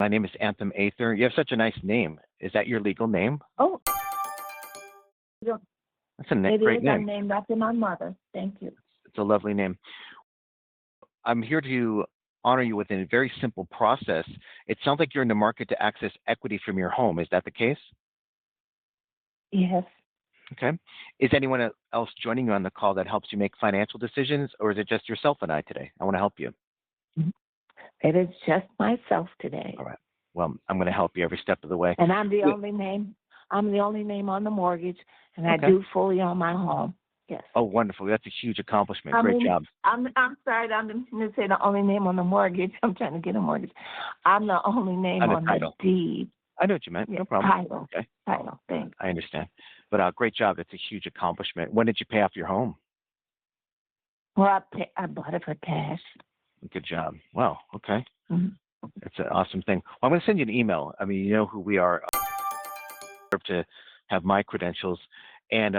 My name is Anthem Ather. You have such a nice name. Is that your legal name? Oh, That's a it great is. I'm name. named after my mother. Thank you. It's a lovely name. I'm here to honor you with a very simple process. It sounds like you're in the market to access equity from your home. Is that the case? Yes. Okay. Is anyone else joining you on the call that helps you make financial decisions, or is it just yourself and I today? I want to help you. It is just myself today. All right. Well, I'm going to help you every step of the way. And I'm the only name. I'm the only name on the mortgage, and I Okay. do fully own my home. Yes. Oh, wonderful. That's a huge accomplishment. Great job. I'm sorry. I'm going to say the only name on the mortgage. I'm trying to get a mortgage. I'm the only name on the deed. I know what you meant. Yes, no problem. Title. Okay. Title. Thanks. I understand. But great job. That's a huge accomplishment. When did you pay off your home? Well, I bought it for cash. Good job. Wow. Okay. Mm-hmm. That's an awesome thing. Well, I'm going to send you an email. I mean, you know who we are. To have my credentials. And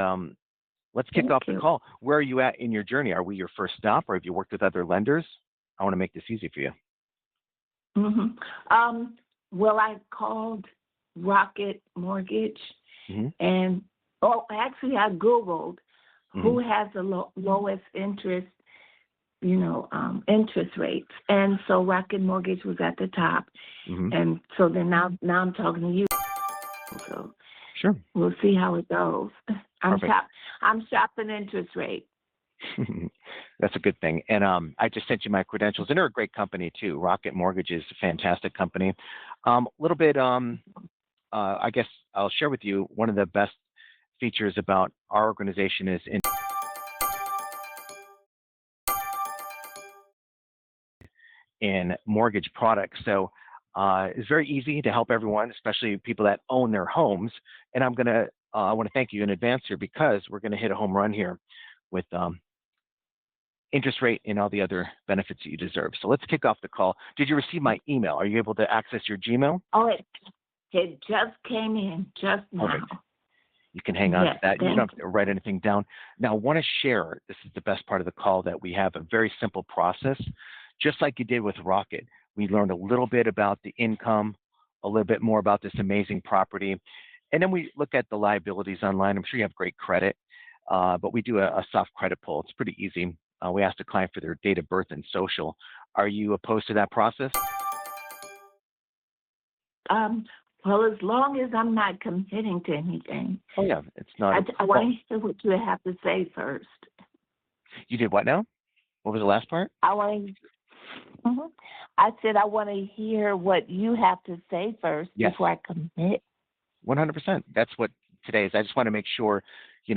let's kick off the call. Where are you at in your journey? Are we your first stop, or have you worked with other lenders? I want to make this easy for you. Mm-hmm. Well, I called Rocket Mortgage, and actually I Googled who has the lowest interest, interest rates, and so Rocket Mortgage was at the top, and so then now I'm talking to you. So sure, we'll see how it goes. I'm shopping interest rate. That's a good thing. And I just sent you my credentials, and they're a great company too. Rocket Mortgage is a fantastic company. A little bit, I guess I'll share with you one of the best features about our organization is in mortgage products. So it's very easy to help everyone, especially people that own their homes. And I want to thank you in advance here, because we're going to hit a home run here with interest rate and all the other benefits that you deserve. So let's kick off the call. Did you receive my email? Are you able to access your Gmail? Oh, it just came in just now. Perfect. You can hang on to that. You don't have to write anything down. Now, I want to share, this is the best part of the call, that we have a very simple process, just like you did with Rocket. We learned a little bit about the income, a little bit more about this amazing property, and then we look at the liabilities online. I'm sure you have great credit, but we do a soft credit pull. It's pretty easy. We ask the client for their date of birth and social. Are you opposed to that process? Well, as long as I'm not committing to anything. Oh, yeah. It's not. I want to hear what you have to say first. You did what now? What was the last part? I said I want to hear what you have to say first before I commit. 100%. That's what today is. I just want to make sure,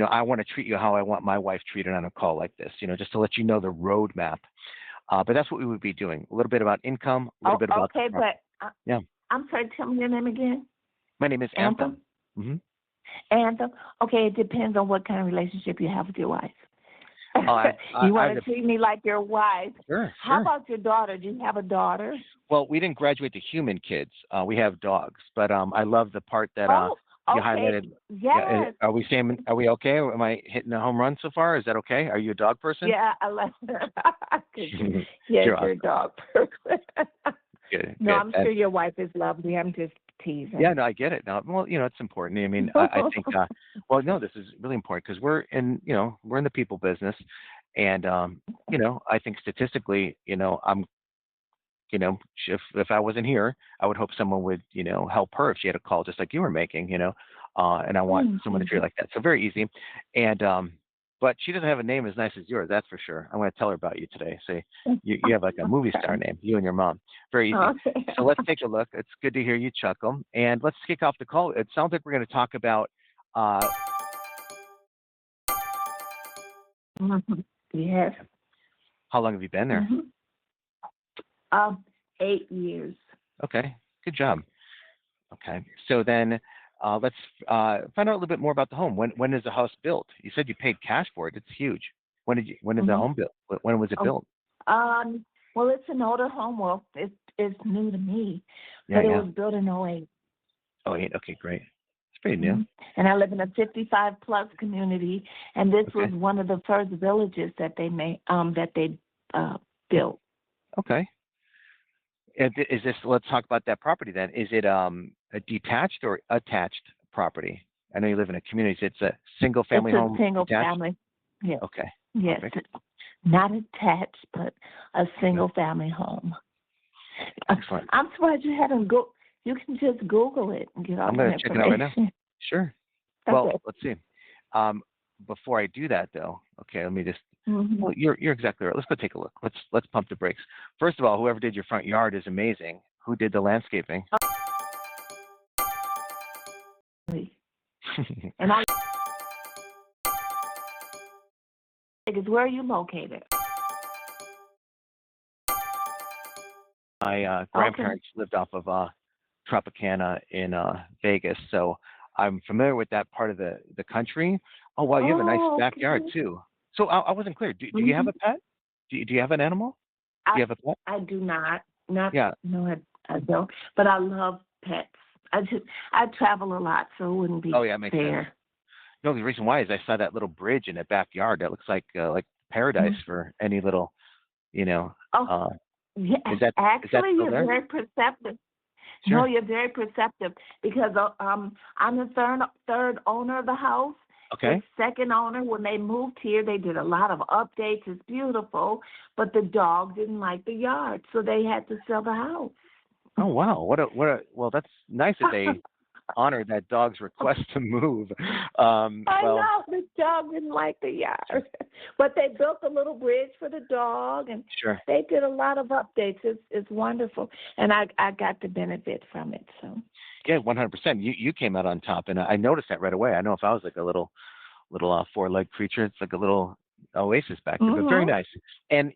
I want to treat you how I want my wife treated on a call like this, just to let you know the roadmap. But that's what we would be doing. A little bit about income, a little bit about... Okay, but... I'm sorry, tell me your name again. My name is Anthem. Anthem? Okay, it depends on what kind of relationship you have with your wife. You want to treat me like your wife. Sure. How about your daughter? Do you have a daughter? Well, we didn't graduate to human kids. We have dogs. But I love the part that you highlighted. Yes. Are we okay? Am I hitting a home run so far? Is that okay? Are you a dog person? Yeah, I love her. Yes, you're a dog person. Good. No, I'm sure your wife is lovely. I'm just teasing. Yeah, no, I get it. No, well, it's important. I mean, I think, this is really important, because we're in the people business, and I think statistically, I'm, if I wasn't here, I would hope someone would, help her if she had a call just like you were making, and I want someone to treat like that. So very easy, and but she doesn't have a name as nice as yours, that's for sure. I'm going to tell her about you today. Say you have like a movie star name, you and your mom. Very easy. Okay. So let's take a look. It's good to hear you chuckle. And let's kick off the call. It sounds like we're going to talk about... Yes. How long have you been there? 8 years. Okay. Good job. Okay. So then... let's find out a little bit more about the home. When is the house built? You said you paid cash for it. It's huge. When is the home built? When was it built? Well, it's an older home. Well, it's new to me, but it was built in '08. '08. Okay, great. It's pretty new. And I live in a 55+ community, and this was one of the first villages that they built. Okay. Is this? Let's talk about that property then. Is it a detached or attached property? I know you live in a community. It's a single family It's home. a single Detached? family. Yes. Okay. Yes. Perfect. Not attached, but a single family home. Excellent. I'm surprised you haven't go. You can just Google it and get all I'm the going to check it out right now. information. Sure. Okay. Well, let's see. Before I do that, though, okay, let me just. Well, you're exactly right. Let's go take a look. Let's pump the brakes. First of all, whoever did your front yard is amazing. Who did the landscaping? And I is where are you located? My grandparents lived off of Tropicana in Vegas, so I'm familiar with that part of the country. Oh wow, you have a nice backyard too. So I wasn't clear. Do you have a pet? Do you have an animal? Do you have a pet? I do not. Not. Yeah. No, I don't. But I love pets. I travel a lot, so it wouldn't be makes fair. sense. No, the reason why is I saw that little bridge in the backyard. That looks like paradise for any little, Yeah, is that actually, still you're there? very perceptive. Sure. No, you're very perceptive because I'm the third owner of the house. Okay. The second owner, when they moved here, they did a lot of updates. It's beautiful, but the dog didn't like the yard, so they had to sell the house. Oh wow, well, that's nice that they honored that dog's request to move. I know the dog didn't like the yard, but they built a little bridge for the dog, and sure. they did a lot of updates. It's wonderful, and I got to benefit from it. So yeah, 100%. You came out on top, and I noticed that right away. I know if I was like a little four-legged creature, it's like a little oasis back there, but very nice. And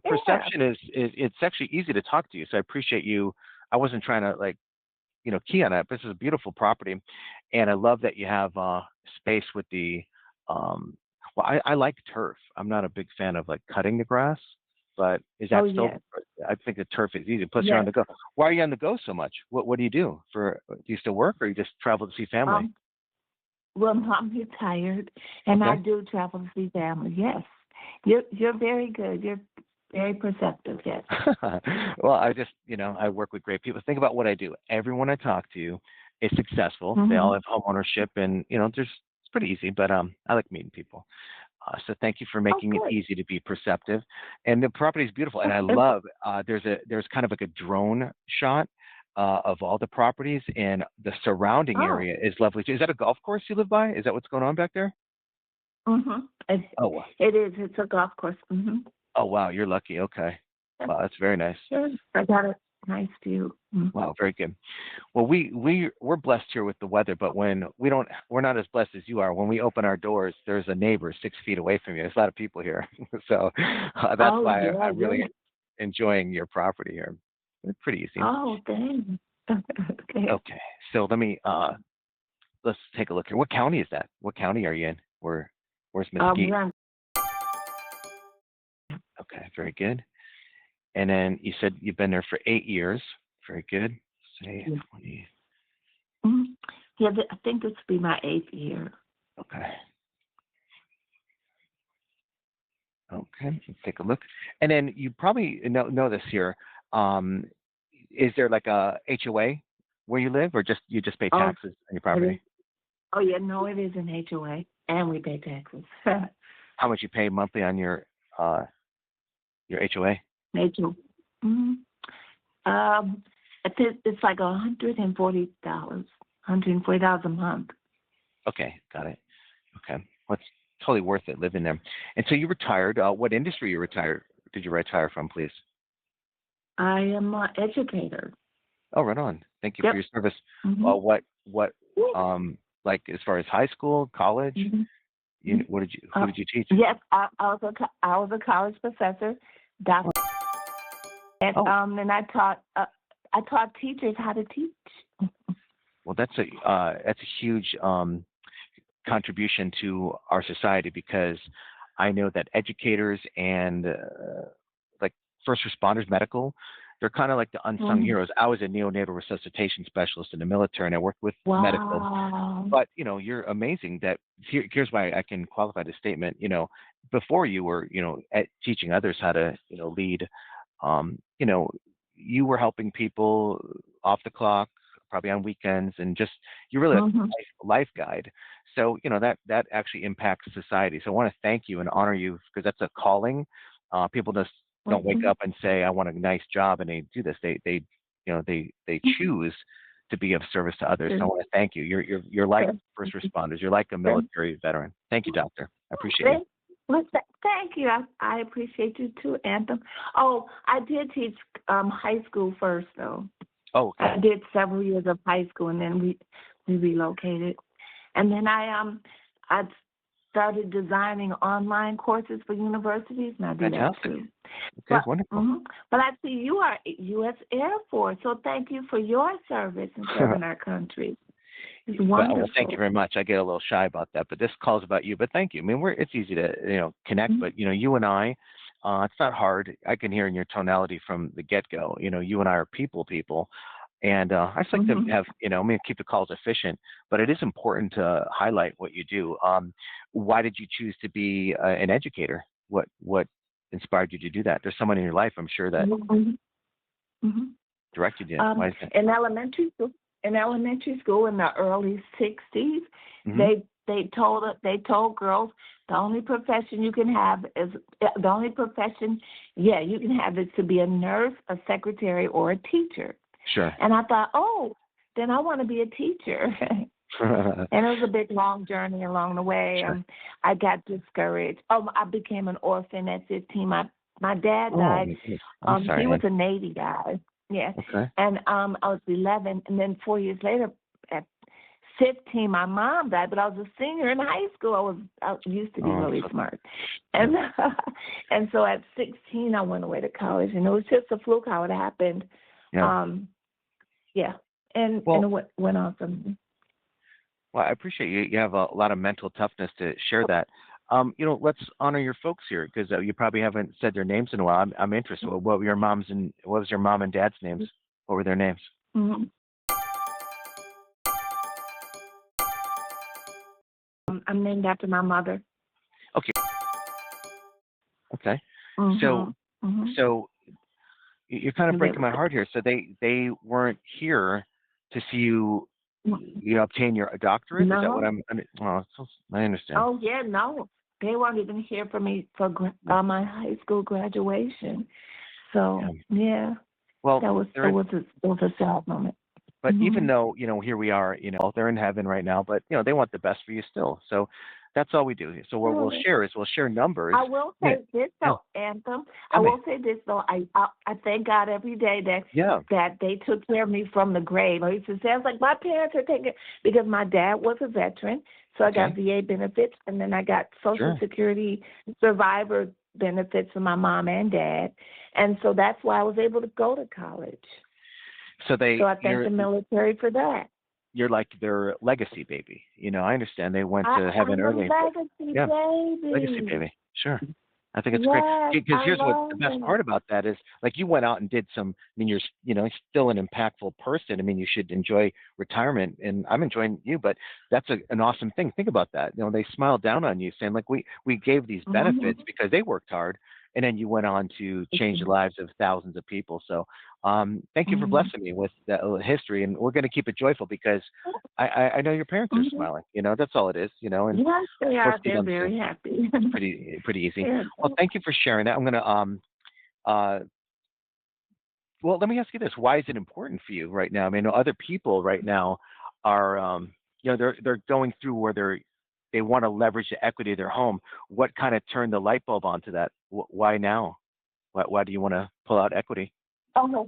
perception is it's actually easy to talk to you. So I appreciate you. I wasn't trying to key on that. This is a beautiful property, and I love that you have space with the. Well, I like turf. I'm not a big fan of cutting the grass, but is that still? Yes. I think the turf is easy. Plus, you're on the go. Why are you on the go so much? What do you do do you still work, or you just travel to see family? Well, I'm retired, and I do travel to see family. Yes, you're very good. You're very perceptive. Yes. Well, I just I work with great people. Think about what I do. Everyone I talk to is successful. They all have home ownership, and it's pretty easy. But I like meeting people. So thank you for making it easy to be perceptive. And the property is beautiful, and I love. There's kind of like a drone shot of all the properties, and the surrounding area is lovely too. Is that a golf course you live by? Is that what's going on back there? It is. It's a golf course. Oh wow, you're lucky. Okay, wow, that's very nice. Sure, I got a nice view. Wow, very good. Well, we're blessed here with the weather, but when we're not as blessed as you are. When we open our doors, there's a neighbor 6 feet away from you. There's a lot of people here, so that's why I'm really enjoying your property here. It's pretty easy. Oh, thanks. Okay, so let me let's take a look here. What county is that? What county are you in? Where's Mesquite? Okay, very good. And then you said you've been there for 8 years. Very good. Say 20. Yeah, I think this will be my 8th year. Okay. Okay, let's take a look. And then you probably know this here. Is there like a HOA where you live, or you just pay taxes on your property? Oh yeah, no, it is an HOA, and we pay taxes. How much you pay monthly on your HOA? HOA. It's like $140, $140 a month. Okay, got it. Okay, well, it's totally worth it living there. And so you retired. What industry did you retire from, please? I am an educator. Oh, right on. Thank you for your service. What like as far as high school, college? Who did you teach? Yes, I was a college professor, doctor, and I taught teachers how to teach. Well, that's a huge contribution to our society, because I know that educators and like first responders, medical, they're kind of like the unsung heroes. I was a neonatal resuscitation specialist in the military, and I worked with medical. But you're amazing. Here's why I can qualify the statement. Before you were teaching others how to lead, you were helping people off the clock, probably on weekends, and just you're really a life guide. So that actually impacts society. So I want to thank you and honor you because that's a calling. People just don't wake up and say, "I want a nice job," and they do this. They choose to be of service to others. So I want to thank you. You're like first responders. You're like a military veteran. Thank you, doctor. I appreciate you. Well, thank you. I appreciate you too, Anthem. Oh, I did teach high school first, though. Oh, okay. I did several years of high school, and then we relocated. And then I started designing online courses for universities, and I do that too. Okay, wonderful. But I see you are U.S. Air Force, so thank you for your service in serving our country. It's wonderful. Well, thank you very much. I get a little shy about that, but this call's about you. But thank you. I mean, it's easy to connect, but you and I, it's not hard. I can hear in your tonality from the get-go. You and I are people, and I just like to have keep the calls efficient. But it is important to highlight what you do. Why did you choose to be an educator? What inspired you to do that? There's someone in your life, I'm sure, that directed you. Why is that? In elementary school in the early 60s, they told girls the only profession you can have is you can have is to be a nurse, a secretary, or a teacher. Sure. And I thought, then I want to be a teacher. And it was a big, long journey along the way. Sure. I got discouraged. I became an orphan at 15. My dad died. I'm sorry. He was a Navy guy. Yeah. Okay. And I was 11, and then 4 years later, at 15, my mom died. But I was a senior in high school. I used to be really smart, and and so at 16, I went away to college, and it was just a fluke how it happened. Yeah. And it went on from there. Well, I appreciate you. You have a lot of mental toughness to share that. Let's honor your folks here because you probably haven't said their names in a while. I'm interested. What was your mom and dad's names? What were their names? I'm named after my mother. Okay. Okay. So you're kind of breaking my heart here. So they weren't here to see you obtain your doctorate? No. Is that what I understand. Oh, yeah, no. They weren't even here for me for my high school graduation. So, yeah. Well, that was a sad moment. But even though, here we are, they're in heaven right now, but, they want the best for you still. So that's all we do. So what we'll share numbers. I will say this, though, Anthem. I will say this, though. I thank God every day that they took care of me from the grave. I used to say, I was like, my parents are taking, because my dad was a veteran, so I got VA benefits, and then I got Social Security survivor benefits from my mom and dad. And so that's why I was able to go to college. So I thank the military for that. You're like their legacy baby. I understand they went to heaven early. Legacy baby. Sure. I think it's great. Because here's what the best part about that is, like, you went out and did some, you're, still an impactful person. You should enjoy retirement, and I'm enjoying you, but that's an awesome thing. Think about that. They smiled down on you saying, like, we gave these benefits because they worked hard, and then you went on to change the lives of thousands of people. So thank you for blessing me with that history, and we're going to keep it joyful because I know your parents are smiling. That's all it is. And yes, they are. They're very happy. It's pretty easy. Well, thank you for sharing that. I'm going to well, let me ask you this: why is it important for you right now? Other people right now are they're going through where they want to leverage the equity of their home. What kind of turned the light bulb onto that? Why now? Why do you want to pull out equity? Oh,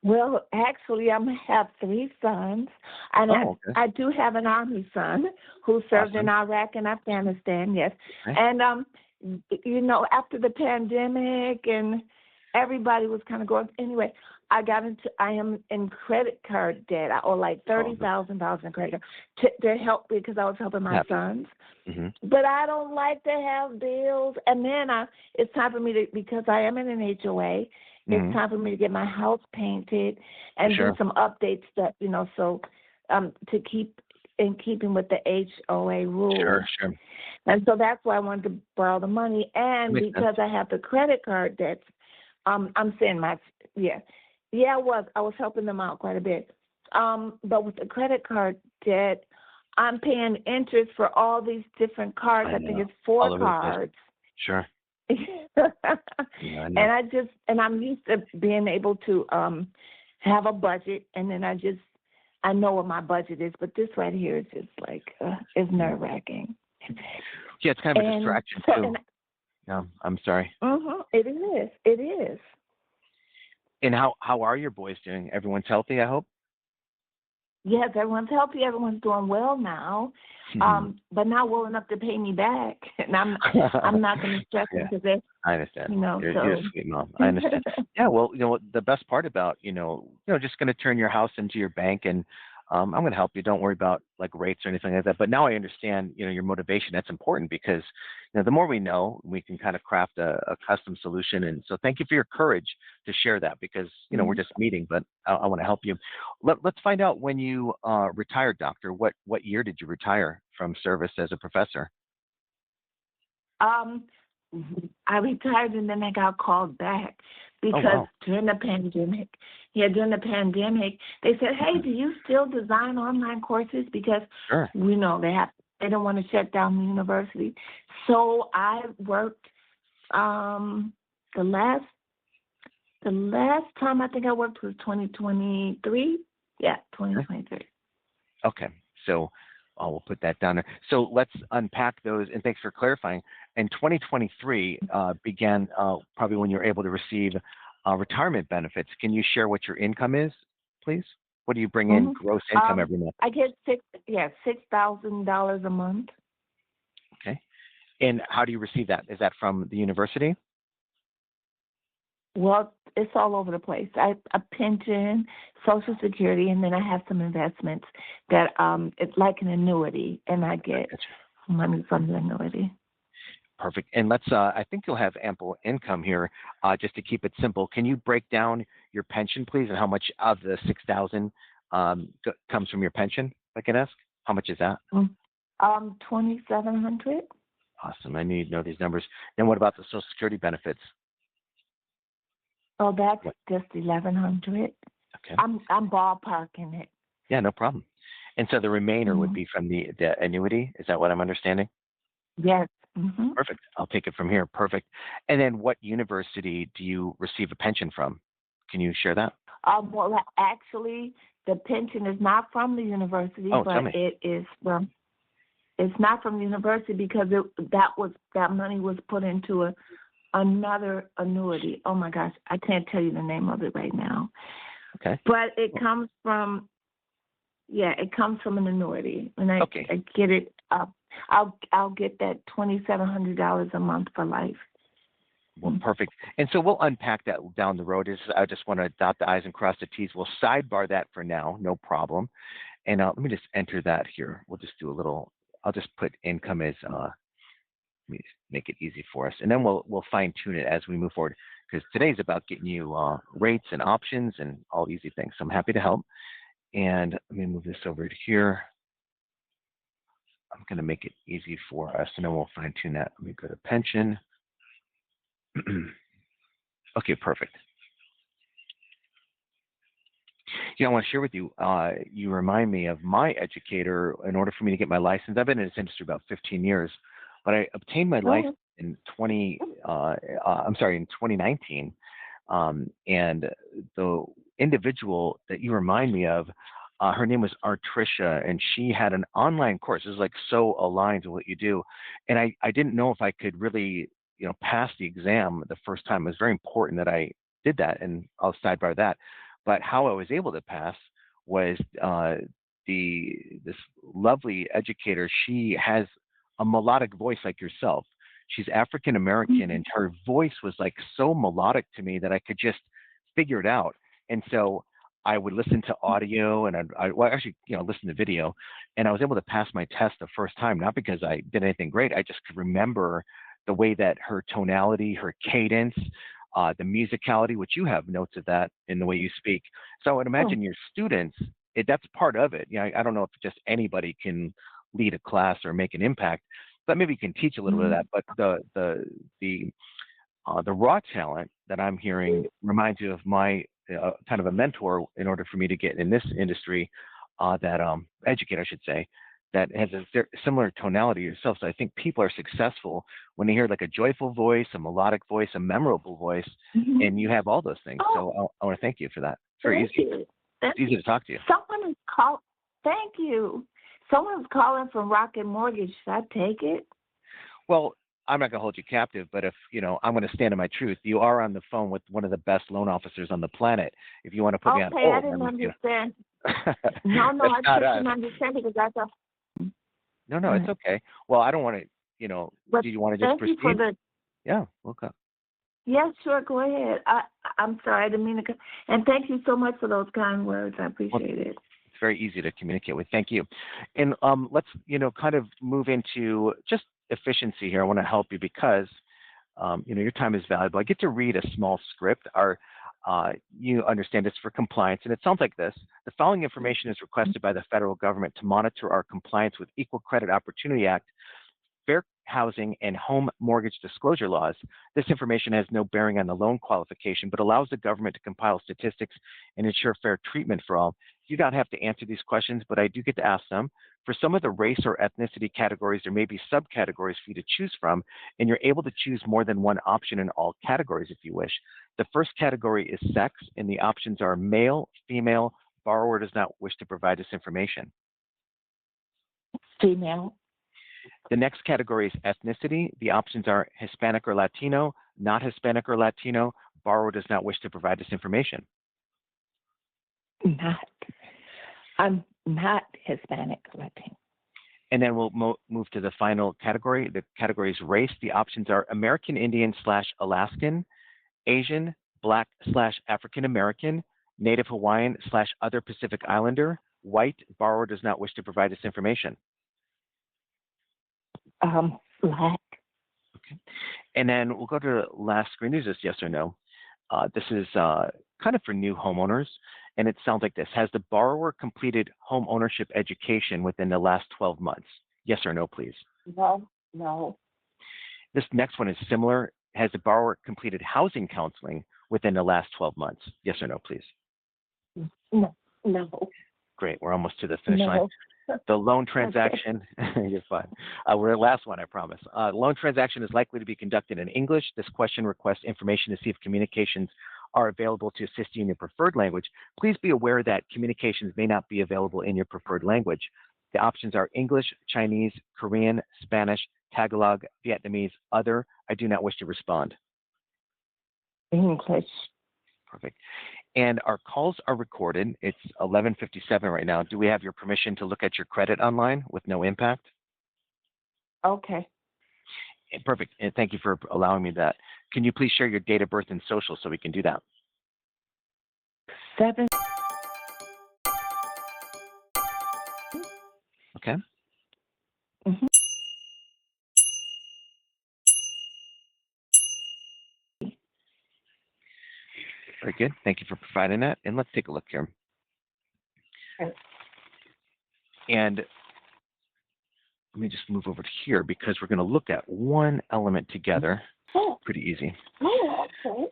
well, actually, I have 3 sons, and I do have an Army son who served in Iraq and Afghanistan, yes. Okay. And, after the pandemic and everybody was kind of going, anyway, I am in credit card debt. I owe like $30,000 in credit card to help because I was helping my sons. But I don't like to have bills. And then it's time for me to, because I am in an HOA, it's time for me to get my house painted and do some updates that, so to keep in keeping with the HOA rules. Sure. And so that's why I wanted to borrow the money. And because I have the credit card debts, I'm saying Yeah, I was helping them out quite a bit. But with the credit card debt, I'm paying interest for all these different cards. I I think know. it's 4 All over the place. cards. Sure. Yeah, I know. And I'm used to being able to have a budget, and then I know what my budget is, but this right here is just like it's nerve-wracking. Yeah, it's kind of a And distraction so, too. No, I'm sorry. it is. It is. And how are your boys doing? Everyone's healthy, I hope? Yes, everyone's healthy. Everyone's doing well now, but not well enough to pay me back. And I'm not going to stress them because I understand. you know. You're a sweet mom. I understand. Yeah, well, the best part about just going to turn your house into your bank, and I'm going to help you. Don't worry about like rates or anything like that. But now I understand, your motivation. That's important because, the more we know, we can kind of craft a custom solution. And so, thank you for your courage to share that because we're just meeting, but I want to help you. Let's find out when you retired, doctor. What year did you retire from service as a professor? I retired and then I got called back because during the pandemic, they said, "Hey, do you still design online courses?" Because we know they don't want to shut down the university. So I worked the last time I think I worked was 2023. Yeah, 2023. Okay. So we'll put that down there. So let's unpack those, and thanks for clarifying. And 2023 began probably when you're able to receive retirement benefits. Can you share what your income is, please? What do you bring in gross income every month? I get $6,000 a month. Okay. And how do you receive that? Is that from the university? Well, it's all over the place. A pension, Social Security, and then I have some investments that it's like an annuity, and I get money from the annuity. Perfect. And let's. I think you'll have ample income here. Just to keep it simple, can you break down your pension, please, and how much of the 6,000 comes from your pension? If I can ask, how much is that? 2,700. Awesome. I need to know these numbers. Then what about the Social Security benefits? Oh, that's just 1,100. Okay. I'm ballparking it. Yeah, no problem. And so the remainder would be from the annuity. Is that what I'm understanding? Yes. Perfect. I'll take it from here. Perfect. And then what university do you receive a pension from? Can you share that? Well, actually, the pension is not from the university, but it is from. It's not from the university because that money was put into another annuity. Oh my gosh, I can't tell you the name of it right now. Okay. But it comes from. Yeah, it comes from an annuity, and I get it up. I'll get that $2,700 a month for life. Well, perfect. And so we'll unpack that down the road. I just want to dot the I's and cross the T's. We'll sidebar that for now, no problem. And let me just enter that here. We'll just do a little. I'll just put income as. Let me make it easy for us, and then we'll fine tune it as we move forward. Because today's about getting you rates and options and all easy things. So I'm happy to help. And let me move this over to here. I'm going to make it easy for us, and then we'll fine tune that. Let me go to pension. Okay, perfect. I want to share with you, you remind me of my educator. In order for me to get my license, I've been in this industry about 15 years, but I obtained my license in 2019. And the individual that you remind me of, her name was Artricia, and she had an online course. It was like so aligned to what you do. And I didn't know if I could really, pass the exam the first time. It was very important that I did that, and I'll sidebar that. But how I was able to pass was this lovely educator. She has a melodic voice like yourself. She's African American, and her voice was like so melodic to me that I could just figure it out. And so I would listen to audio, and I actually listen to video, and I was able to pass my test the first time, not because I did anything great. I just could remember the way that her tonality, her cadence, the musicality, which you have notes of that in the way you speak. So I would imagine your students, that's part of it. I don't know if just anybody can lead a class or make an impact, but maybe you can teach a little bit of that. But the raw talent that I'm hearing reminds you of my kind of a mentor in order for me to get in this industry, that educate, I should say, that has a similar tonality to yourself. So I think people are successful when they hear like a joyful voice, a melodic voice, a memorable voice, and you have all those things. So I want to thank you for that. It's very easy. It's easy to talk to you. Someone is called. Thank you. Someone's calling from Rocket Mortgage. Should I take it? Well, I'm not going to hold you captive, but if, I'm going to stand in my truth. You are on the phone with one of the best loan officers on the planet. If you want to put me on hold. Okay, I didn't understand. No, I didn't understand because I thought. No, it's okay. Well, I don't want to, do you want to just proceed? Thank you for Yeah, okay. Yeah, sure, go ahead. I'm sorry, I didn't mean to. And thank you so much for those kind words. I appreciate it. It's very easy to communicate with. Thank you. And let's, kind of move into just efficiency here. I want to help you because, your time is valuable. I get to read a small script. You understand it's for compliance, and it sounds like this. The following information is requested by the federal government to monitor our compliance with Equal Credit Opportunity Act, Fair Housing, and Home Mortgage Disclosure Laws. This information has no bearing on the loan qualification, but allows the government to compile statistics and ensure fair treatment for all. You don't have to answer these questions, but I do get to ask them. For some of the race or ethnicity categories, there may be subcategories for you to choose from, and you're able to choose more than one option in all categories if you wish. The first category is sex, and the options are male, female. Borrower does not wish to provide this information. Female. The next category is ethnicity. The options are Hispanic or Latino, not Hispanic or Latino. Borrower does not wish to provide this information. I'm not Hispanic or Latino. And then we'll move to the final category. The category is race. The options are American Indian / Alaskan, Asian, Black / African American, Native Hawaiian / other Pacific Islander, white. Borrower does not wish to provide this information. Black. Okay. And then we'll go to the last screen. This is yes or no. This is kind of for new homeowners, and it sounds like this. Has the borrower completed home ownership education within the last 12 months? Yes or no, please. No. This next one is similar. Has the borrower completed housing counseling within the last 12 months? Yes or no, please. No. Great. We're almost to the finish line. The loan transaction, you're fine. We're the last one, I promise. Loan transaction is likely to be conducted in English. This question requests information to see if communications are available to assist you in your preferred language. Please be aware that communications may not be available in your preferred language. The options are English, Chinese, Korean, Spanish, Tagalog, Vietnamese, other. I do not wish to respond. English. Perfect. And our calls are recorded. It's 11:57 right now. Do we have your permission to look at your credit online with no impact? Okay. Perfect. And thank you for allowing me that. Can you please share your date of birth and social so we can do that? 7. Okay. Mm-hmm. Very good. Thank you for providing that. And let's take a look here. Okay. And let me just move over to here because we're going to look at one element together. Pretty easy. Okay.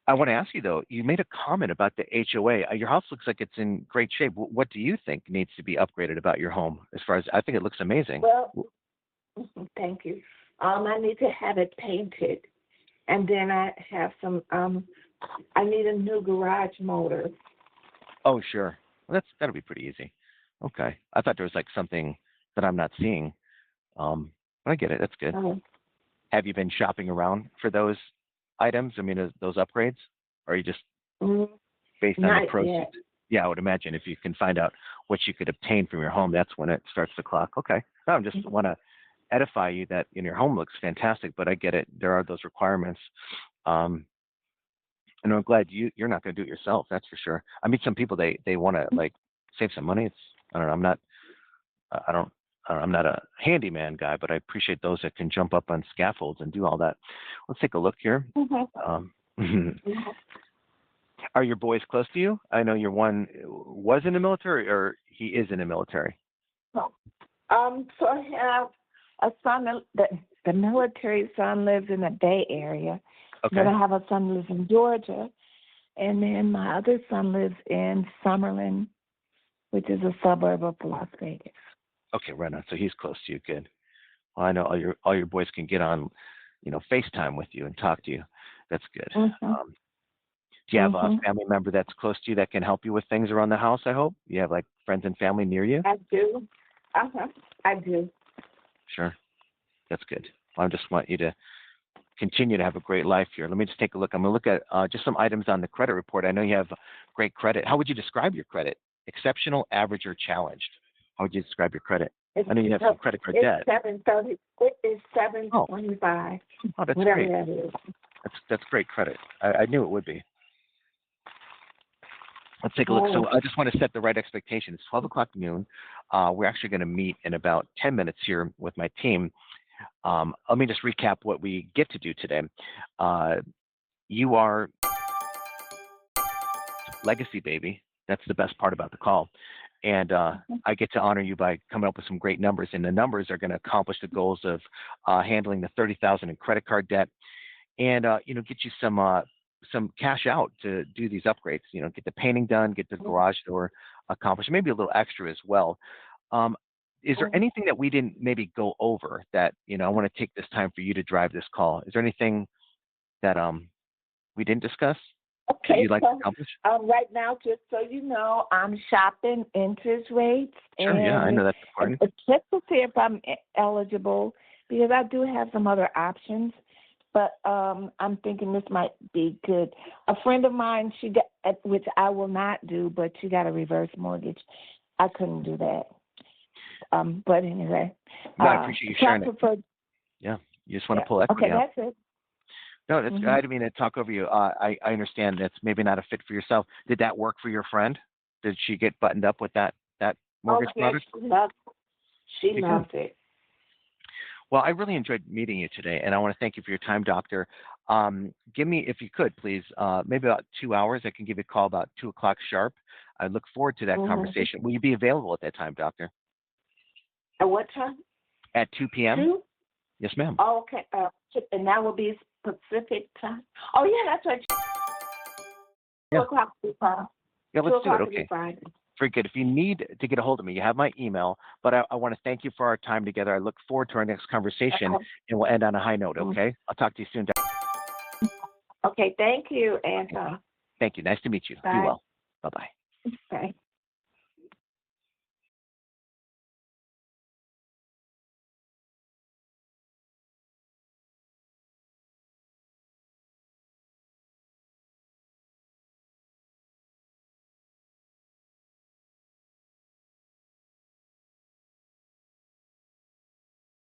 I want to ask you, though, you made a comment about the HOA. Your house looks like it's in great shape. What do you think needs to be upgraded about your home? As far as I think it looks amazing. Well, thank you. I need to have it painted. And then I have some, I need a new garage motor. Oh, sure. Well, that'll be pretty easy. Okay. I thought there was like something that I'm not seeing. I get it. That's good. Have you been shopping around for those items? I mean, those upgrades? Or are you just based on the proceeds? Yet. Yeah, I would imagine if you can find out what you could obtain from your home, that's when it starts the clock. Okay. No, I just want to edify you that your home looks fantastic, but I get it. There are those requirements. And I'm glad you're not going to do it yourself. That's for sure. I meet some people, they want to like save some money. I don't know. I'm not a handyman guy, but I appreciate those that can jump up on scaffolds and do all that. Let's take a look here. Are your boys close to you? I know your one was in the military, or he is in the military. So I have a son. The military son lives in the Bay Area. Okay. Then I have a son who lives in Georgia, And then my other son lives in Summerlin, which is a suburb of Las Vegas. Okay, right on. So he's close to you. Good. Well, I know all your boys can get on, FaceTime with you and talk to you. That's good. Mm-hmm. Do you have a family member that's close to you that can help you with things around the house, I hope? You have, like, friends and family near you? I do. I do. Sure. That's good. Well, I just want you to continue to have a great life here. Let me just take a look. I'm going to look at just some items on the credit report. I know you have great credit. How would you describe your credit? Exceptional, average, or challenged? How would you describe your credit? I know you have some credit card debt. 730. It is 725. Oh, that's whatever great. that is. That's great credit. I knew it would be. Let's take a look. So I just want to set the right expectations. 12 o'clock noon. We're actually going to meet in about 10 minutes here with my team. Let me just recap what we get to do today. You are legacy baby. That's the best part about the call. And I get to honor you by coming up with some great numbers. And the numbers are going to accomplish the goals of handling the $30,000 in credit card debt and, get you some cash out to do these upgrades, get the painting done, get the garage door accomplished, maybe a little extra as well. Is there anything that we didn't maybe go over that, I want to take this time for you to drive this call? Is there anything that we didn't discuss that you'd like to accomplish? Right now, just so you know, I'm shopping interest rates. Sure, yeah, I know that's important. Just to see if I'm eligible, because I do have some other options. But I'm thinking this might be good. A friend of mine, she got, which I will not do, but she got a reverse mortgage. I couldn't do that. But anyway. No, I appreciate you sharing it. Yeah, you just want to pull equity out. Okay, that's it. No, that's I didn't mean to talk over you. I understand that's maybe not a fit for yourself. Did that work for your friend? Did she get buttoned up with that mortgage product? She loved it. Well, I really enjoyed meeting you today, and I want to thank you for your time, Doctor. Give me, if you could, please, maybe about 2 hours. I can give you a call about 2 o'clock sharp. I look forward to that conversation. Will you be available at that time, Doctor? At what time? At 2 p.m. 2? Yes, ma'am. Oh, okay. And that will be Pacific time. Oh, yeah, that's right. 2 o'clock will be fine. Yeah, let's do it. Okay. Friday. Very good. If you need to get a hold of me, you have my email, but I want to thank you for our time together. I look forward to our next conversation, and we'll end on a high note, okay? I'll talk to you soon. Okay, thank you, Anton. Thank you. Nice to meet you. Bye. Be well. Bye-bye. Bye.